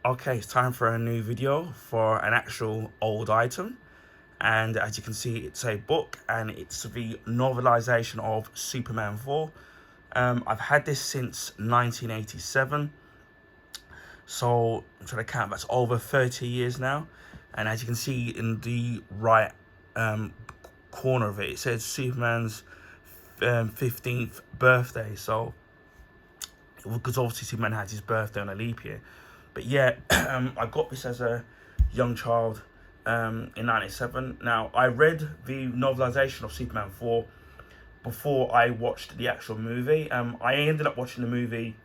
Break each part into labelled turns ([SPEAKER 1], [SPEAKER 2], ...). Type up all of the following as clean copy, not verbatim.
[SPEAKER 1] Okay, it's time for a new video for an actual old item. And as you can see, it's a book and it's the novelization of Superman 4. I've had this since 1987. So I'm trying to count, that's over 30 years now. And as you can see in the right um, corner of it, it says Superman's 15th birthday. So because obviously Superman has his birthday on a leap year. But yeah, I got this as a young child in '97. Now, I read the novelization of Superman 4 before I watched the actual movie. I ended up watching the movie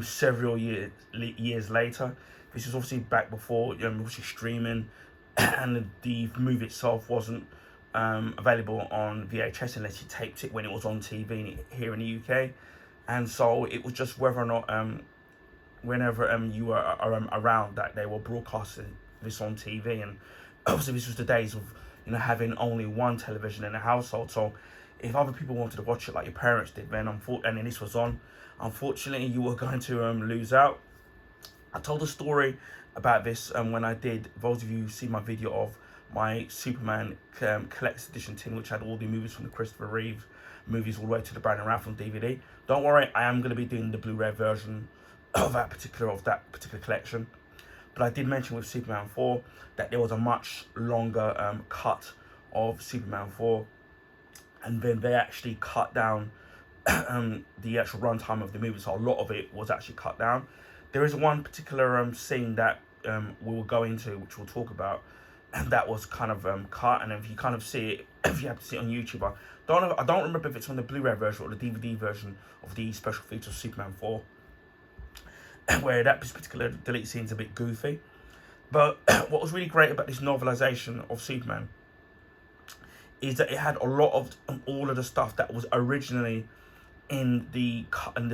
[SPEAKER 1] several years later. This was obviously back before obviously streaming, and the movie itself wasn't available on VHS unless you taped it when it was on TV here in the UK. And so it was just whether or not whenever you were around that they were broadcasting this on TV. And obviously this was the days of having only one television in the household. So if other people wanted to watch it like your parents did, then and then this was on, unfortunately you were going to lose out. I told a story about this when I did. Those of you who see my video of my Superman collector's edition tin, which had all the movies from the Christopher Reeve movies all the way to the Brandon Routh on DVD. Don't worry, I am going to be doing the Blu-ray version of that particular collection. But I did mention with Superman 4 that there was a much longer cut of Superman 4, and then they actually cut down the actual runtime of the movie, so a lot of it was actually cut down. There is one particular scene that we will go into, which we'll talk about, and that was kind of cut. And if you kind of see it, if you have to see it on YouTube, I don't remember if it's on the Blu-ray version or the DVD version of the special feature of Superman 4, where that particular delete scene is a bit goofy. But what was really great about this novelization of Superman is that it had a lot of all of the stuff that was originally in the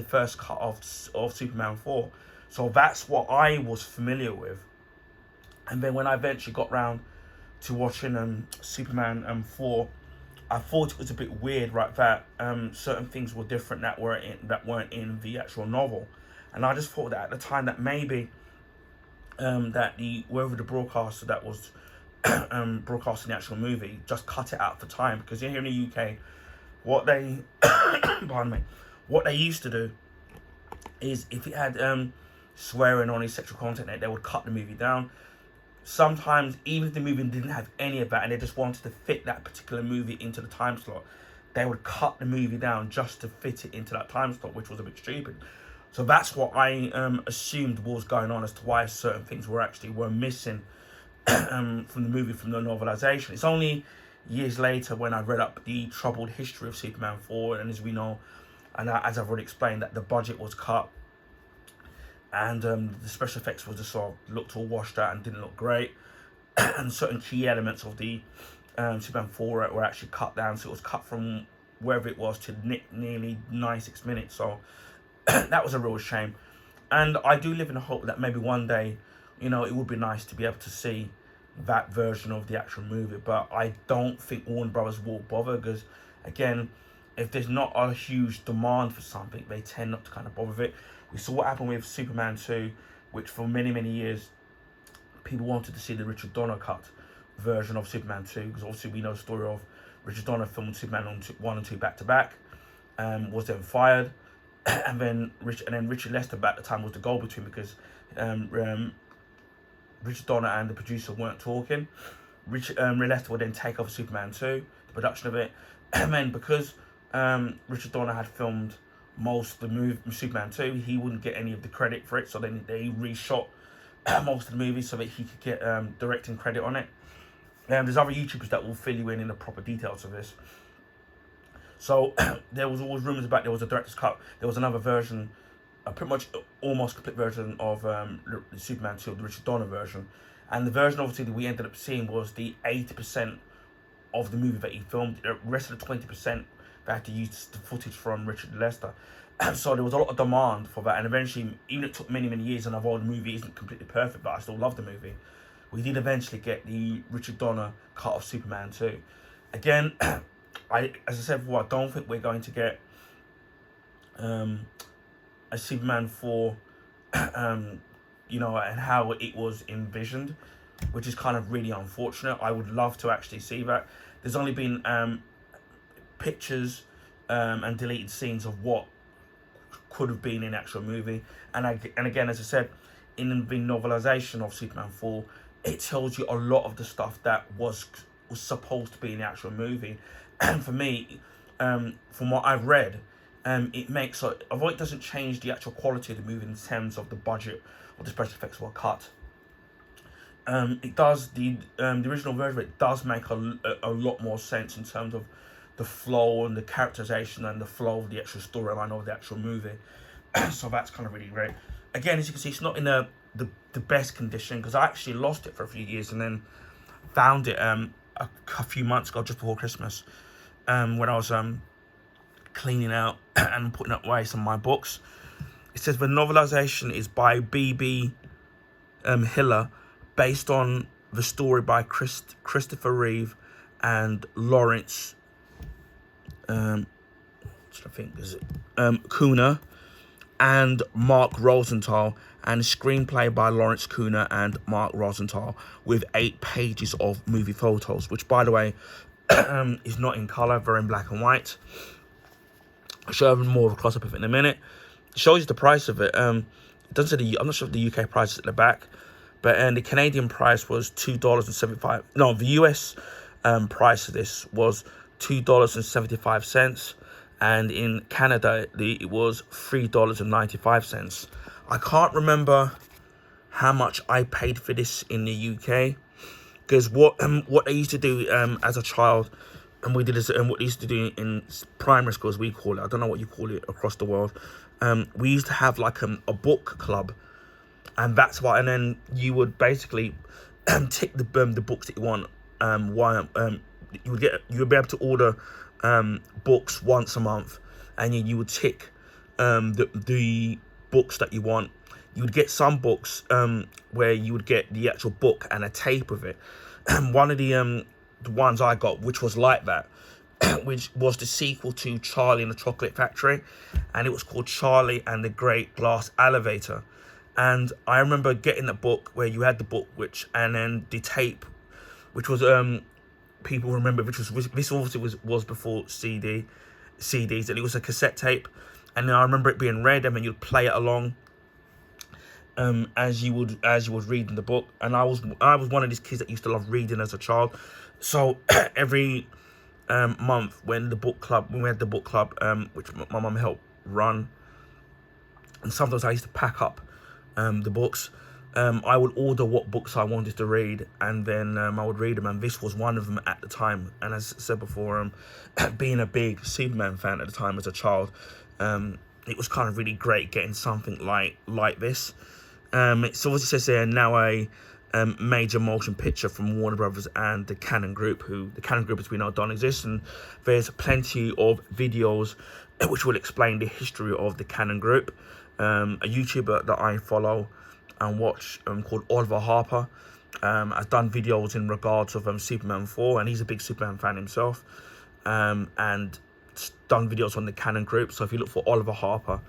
[SPEAKER 1] first cut of Superman 4. So that's what I was familiar with. And then when I eventually got round to watching Superman 4, I thought it was a bit weird, right, that certain things were different that weren't in the actual novel. And I just thought that at the time that maybe that whoever the broadcaster that was broadcasting the actual movie just cut it out for time, because here in the UK, what they pardon me, what they used to do is if it had swearing or any sexual content in it, they would cut the movie down. Sometimes even if the movie didn't have any of that and they just wanted to fit that particular movie into the time slot, they would cut the movie down just to fit it into that time slot, which was a bit stupid. So that's what I assumed was going on as to why certain things were missing from the movie, from the novelization. It's only years later when I read up the troubled history of Superman 4, and as we know, and as I've already explained, that the budget was cut, and the special effects was just sort of looked all washed out and didn't look great, and certain key elements of the Superman 4 were actually cut down. So it was cut from wherever it was to nearly 96 minutes. So that was a real shame. And I do live in the hope that maybe one day, it would be nice to be able to see that version of the actual movie. But I don't think Warner Brothers will bother, because again, if there's not a huge demand for something, they tend not to kind of bother with it. We saw what happened with Superman 2, which for many, many years, people wanted to see the Richard Donner cut version of Superman 2, because obviously we know the story of Richard Donner filmed Superman 1 and 2 back to back, was then fired, and then Richard Lester at the time was the go-between, because Richard Donner and the producer weren't talking. Richard Lester would then take over Superman 2, the production of it, and then because Richard Donner had filmed most of the movie Superman 2, he wouldn't get any of the credit for it. So then they reshot most of the movie so that he could get directing credit on it. There's other YouTubers that will fill you in the proper details of this. So there was always rumors about there was a director's cut. There was another version, a pretty much almost complete version of Superman 2, the Richard Donner version. And the version obviously that we ended up seeing was the 80% of the movie that he filmed. The rest of the 20%, they had to use the footage from Richard Lester. So there was a lot of demand for that, and eventually, even it took many, many years, and although the movie isn't completely perfect, but I still love the movie, we did eventually get the Richard Donner cut of Superman 2. Again, as I said before, I don't think we're going to get a Superman 4 you know, and how it was envisioned, which is kind of really unfortunate. I would love to actually see that. There's only been pictures and deleted scenes of what could have been in the actual movie, and again, as I said, in the novelization of Superman 4, it tells you a lot of the stuff that was supposed to be in the actual movie. And for me, from what I've read, it makes, although it doesn't change the actual quality of the movie in terms of the budget or the special effects were cut, it does, the original version of it does make a lot more sense in terms of the flow and the characterization and the flow of the actual storyline of the actual movie. So that's kind of really great. Again, as you can see, it's not in the best condition, because I actually lost it for a few years and then found it a few months ago, just before Christmas, when I was cleaning out and putting away some of my books. It says the novelization is by B.B. Hiller, based on the story by Christopher Reeve and Lawrence Kuna and Mark Rosenthal, and a screenplay by Lawrence Kuna and Mark Rosenthal, with 8 pages of movie photos, which, by the way, is not in color, they're in black and white. I'll show you more of a close-up of it in a minute. It shows you the price of it. It doesn't say I'm not sure if the UK price is at the back, but the Canadian price was $2.75. No, the US price of this was $2.75, and in Canada it was $3.95. I can't remember how much I paid for this in the UK, because what I used to do as a child, and we did this, and what they used to do in primary school, as we call it, I don't know what you call it across the world, we used to have like a book club, and that's why, and then you would basically tick the books that you want. You would be able to order books once a month, and you would tick the books that you want. You would get some books where you would get the actual book and a tape of it. One of the ones I got, which was like that, which was the sequel to Charlie and the Chocolate Factory, and it was called Charlie and the Great Glass Elevator. And I remember getting the book where you had the book, and then the tape, which was people remember, which was, this obviously was before CDs, and it was a cassette tape. And then I remember it being read, and then you'd play it along as you was reading the book. And I was one of these kids that used to love reading as a child. So every month when we had the book club, which my mum helped run, and sometimes I used to pack up the books. I would order what books I wanted to read, and then I would read them, and this was one of them at the time. And as I said before, being a big Superman fan at the time as a child, it was kind of really great getting something like this. It obviously says there now a major motion picture from Warner Brothers and the Cannon Group, as we know, don't exist, and there's plenty of videos which will explain the history of the Cannon Group. A YouTuber that I follow and watch called Oliver Harper has done videos in regards of Superman 4, and he's a big Superman fan himself, and done videos on the Cannon Group. So if you look for Oliver Harper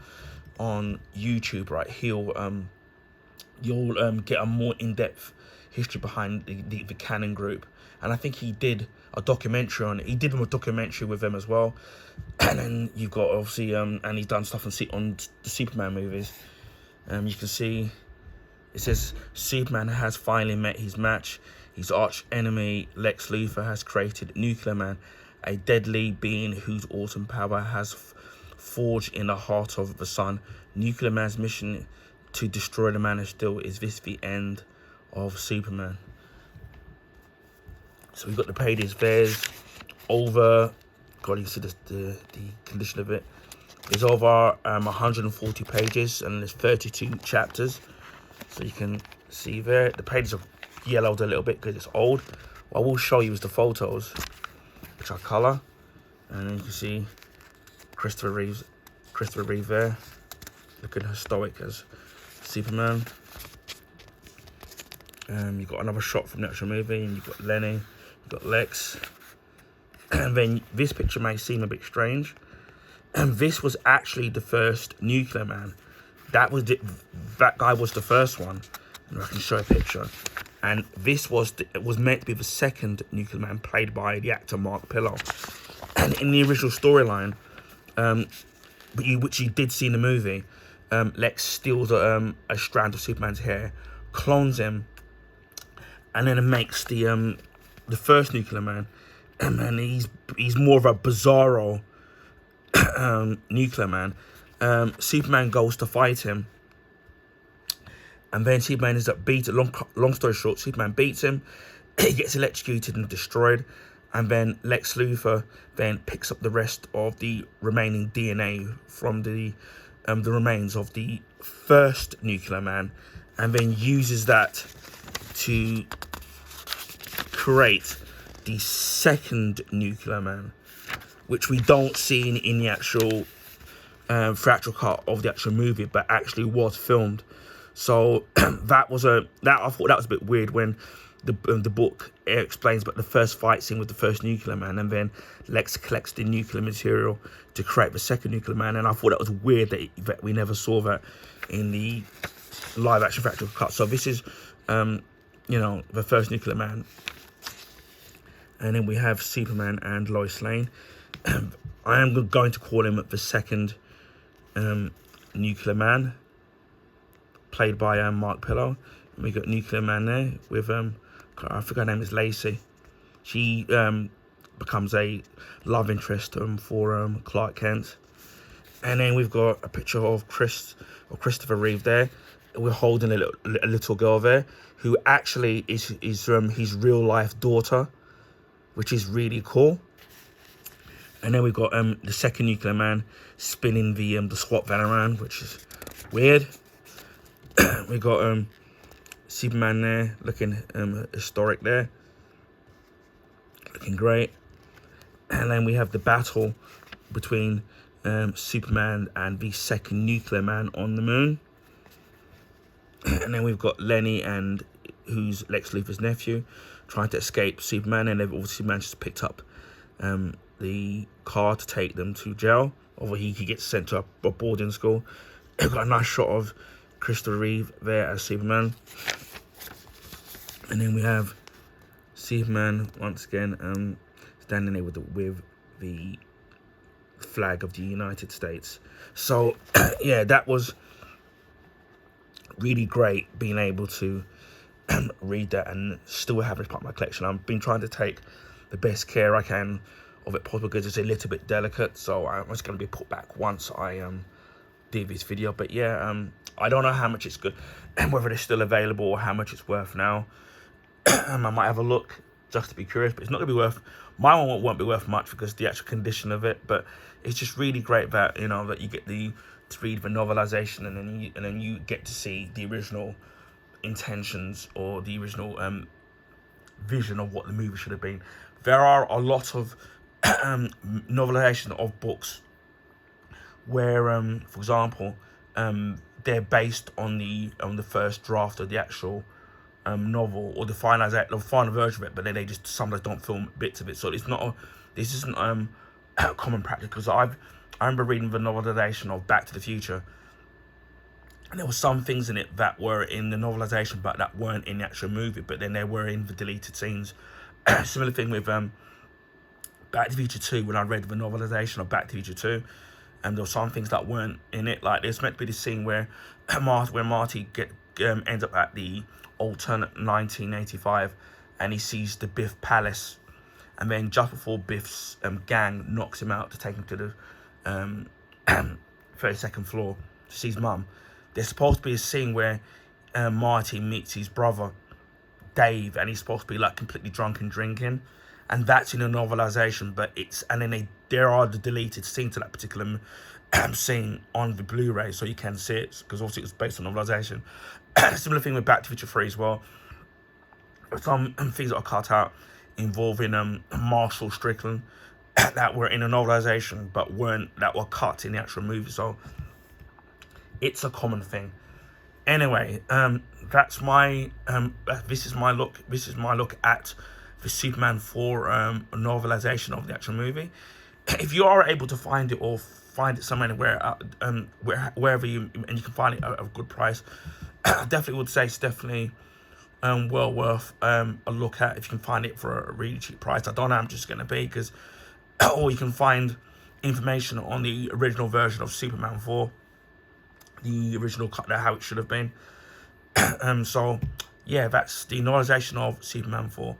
[SPEAKER 1] on YouTube, right, you'll get a more in-depth history behind the Cannon Group. And I think he did a documentary on it. He did a documentary with them as well. And then you've got, obviously, and he's done stuff on the Superman movies. You can see, it says, Superman has finally met his match. His arch enemy, Lex Luthor, has created Nuclear Man, a deadly being whose awesome power has forged in the heart of the sun. Nuclear Man's mission to destroy the Man of Steel. Is this the end of Superman? So we've got the pages. There's over, God, you can see the condition of it. There's over 140 pages, and there's 32 chapters. So you can see there, the pages are yellowed a little bit because it's old. What I will show you is the photos, which are colour. And then you can see Christopher Reeve there, looking stoic as Superman. You've got another shot from the actual movie, and you've got Lenny, you've got Lex. And then this picture may seem a bit strange. And this was actually the first Nuclear Man that guy was the first one, and I can show a picture. And this was meant to be the second Nuclear Man, played by the actor Mark Pillow. And in the original storyline, which you did see in the movie, Lex steals a strand of Superman's hair, clones him, and then makes the first Nuclear Man. And he's more of a bizarro Nuclear Man. Superman goes to fight him, and then Superman ends up beaten. Long story short, Superman beats him. He gets electrocuted and destroyed, and then Lex Luthor then picks up the rest of the remaining DNA from the remains of the first Nuclear Man, and then uses that to create the second Nuclear Man, which we don't see in the actual theatrical cut of the actual movie, but actually was filmed. So I thought that was a bit weird when the book explains about the first fight scene with the first Nuclear Man, and then Lex collects the nuclear material to create the second Nuclear Man, and I thought that was weird that we never saw that in the live action theatrical cut. So this is the first Nuclear Man, and then we have Superman and Lois Lane. I am going to call him the second Nuclear Man, played by Mark Pillow. And we got Nuclear Man there with I think her name is Lacey. She becomes a love interest for Clark Kent. And then we've got a picture of Christopher Reeve there. We're holding a little girl there who actually is his real life daughter, which is really cool. And then we've got the second Nuclear Man spinning the SWAT van around, which is weird. We got Superman there, looking historic there, looking great. And then we have the battle between Superman and the second Nuclear Man on the moon. And then we've got Lenny, who's Lex Luthor's nephew, trying to escape Superman, and they've obviously managed to pick up the car to take them to jail, or he gets sent to a boarding school. We've got a nice shot of Christopher Reeve there as Superman. And then we have Superman once again standing there with the flag of the United States. So yeah, that was really great being able to read that and still have it as part of my collection. I've been trying to take the best care I can of it possible because it's a little bit delicate, so it's going to be put back once I do this video. But yeah, I don't know how much it's good and whether it's still available or how much it's worth now. I might have a look just to be curious, but it's not going to be worth, my one won't be worth much because the actual condition of it. But it's just really great that that you get to read the novelization, and then you get to see the original intentions or the original vision of what the movie should have been. There are a lot of novelization of books where, for example, they're based on the first draft of the actual novel or the final version of it, but then they just sometimes don't film bits of it. So this isn't common practice, because I remember reading the novelization of Back to the Future, and there were some things in it that were in the novelization but that weren't in the actual movie, but then they were in the deleted scenes. Similar thing with Back to the Future 2, when I read the novelization of Back to the Future 2, and there were some things that weren't in it. Like there's meant to be this scene where Marty ends up at the alternate 1985, and he sees the Biff Palace, and then just before Biff's gang knocks him out to take him to the 32nd floor to see his mum, there's supposed to be a scene where Marty meets his brother Dave, and he's supposed to be like completely drunk and drinking, and that's in a novelization. But there are the deleted scenes to that particular scene on the Blu-ray, so you can see it, because obviously it was based on novelization. Similar thing with Back to the Future 3 as well. Some things that are cut out involving Marshall Strickland that were in a novelization but that were cut in the actual movie. So it's a common thing. Anyway, that's my this is my look at the Superman 4 novelization of the actual movie. If you are able to find it or find it somewhere wherever you can find it at a good price. I definitely would say it's definitely well worth a look at if you can find it for a really cheap price. I don't know how much it's going to be, because or you can find information on the original version of Superman 4, the original cut, how it should have been. So yeah, that's the novelization of Superman 4.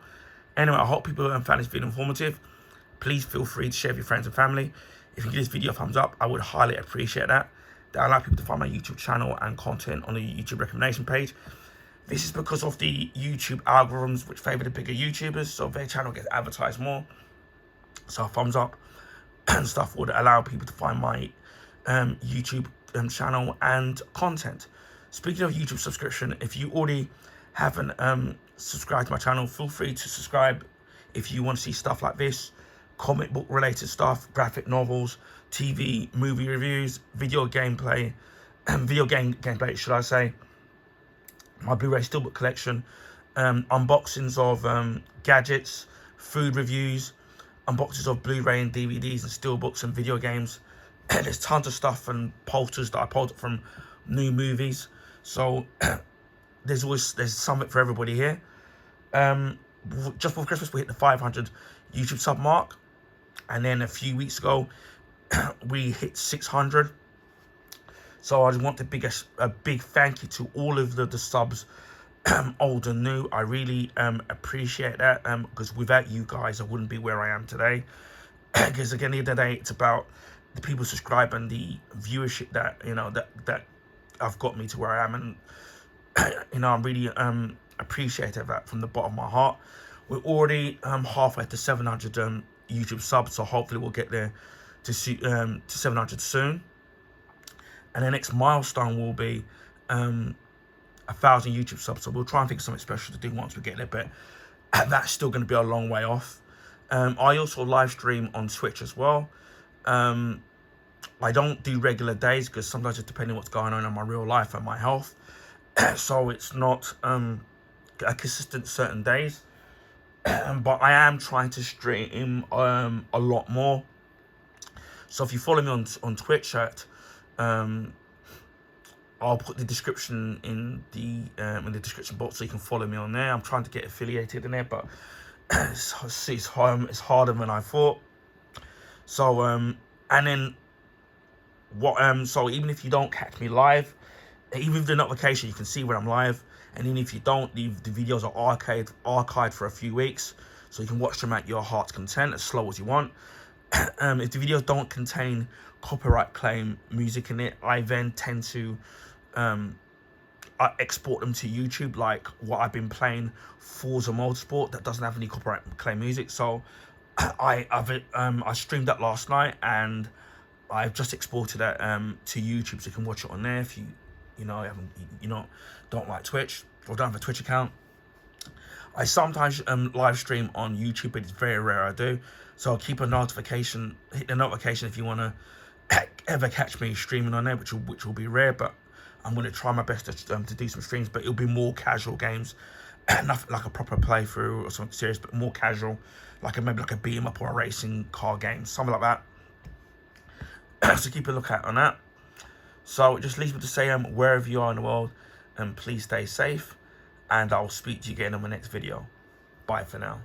[SPEAKER 1] Anyway, I hope people found this video informative. Please feel free to share with your friends and family. If you give this video a thumbs up, I would highly appreciate that. That allows people to find my YouTube channel and content on the YouTube recommendation page. This is because of the YouTube algorithms, which favour the bigger YouTubers, so their channel gets advertised more. So a thumbs up and stuff would allow people to find my YouTube channel and content. Speaking of YouTube subscription, if you already haven't subscribed to my channel, feel free to subscribe if you want to see stuff like this, comic book related stuff, graphic novels, TV, movie reviews, video gameplay, gameplay, should I say, my Blu-ray Steelbook collection, unboxings of gadgets, food reviews, unboxings of Blu-ray and DVDs and Steelbooks and video games. There's tons of stuff and posters that I pulled from new movies. So there's something for everybody here. Just before Christmas, we hit the 500 YouTube sub mark, and then a few weeks ago we hit 600. So I just want a big thank you to all of the subs, old and new. I really appreciate that, because without you guys I wouldn't be where I am today. Because again, at the end of the day, it's about the people subscribing, the viewership that that have got me to where I am, and I'm really appreciative of that from the bottom of my heart. We're already halfway to 700 YouTube subs, so hopefully we'll get there to 700 soon. And the next milestone will be 1,000 YouTube subs. So we'll try and think of something special to do once we get there, but that's still going to be a long way off. I also live stream on Twitch as well. I don't do regular days, because sometimes it's depending on what's going on in my real life and my health. So it's not a consistent certain days. But I am trying to stream a lot more. So if you follow me on Twitch at I'll put the description in the description box, so you can follow me on there. I'm trying to get affiliated in there, but it's harder than I thought. So and then so even if you don't catch me live, even with the notification, you can see when I'm live. And even if you don't, the videos are archived for a few weeks, so you can watch them at your heart's content, as slow as you want. If the videos don't contain copyright claim music in it, I then tend to I export them to YouTube, like what I've been playing, Forza Motorsport, that doesn't have any copyright claim music. So I streamed that last night, and I've just exported that to YouTube, so you can watch it on there if you don't like Twitch or don't have a Twitch account. I sometimes live stream on YouTube, but it's very rare I do. So I'll keep hit the notification if you want to ever catch me streaming on there, which will be rare, but I'm going to try my best to do some streams, but it'll be more casual games, nothing like a proper playthrough or something serious, but more casual, maybe like a beat 'em up or a racing car game, something like that. So keep a lookout on that. So it just leaves me to say, wherever you are in the world, please stay safe, and I'll speak to you again in my next video. Bye for now.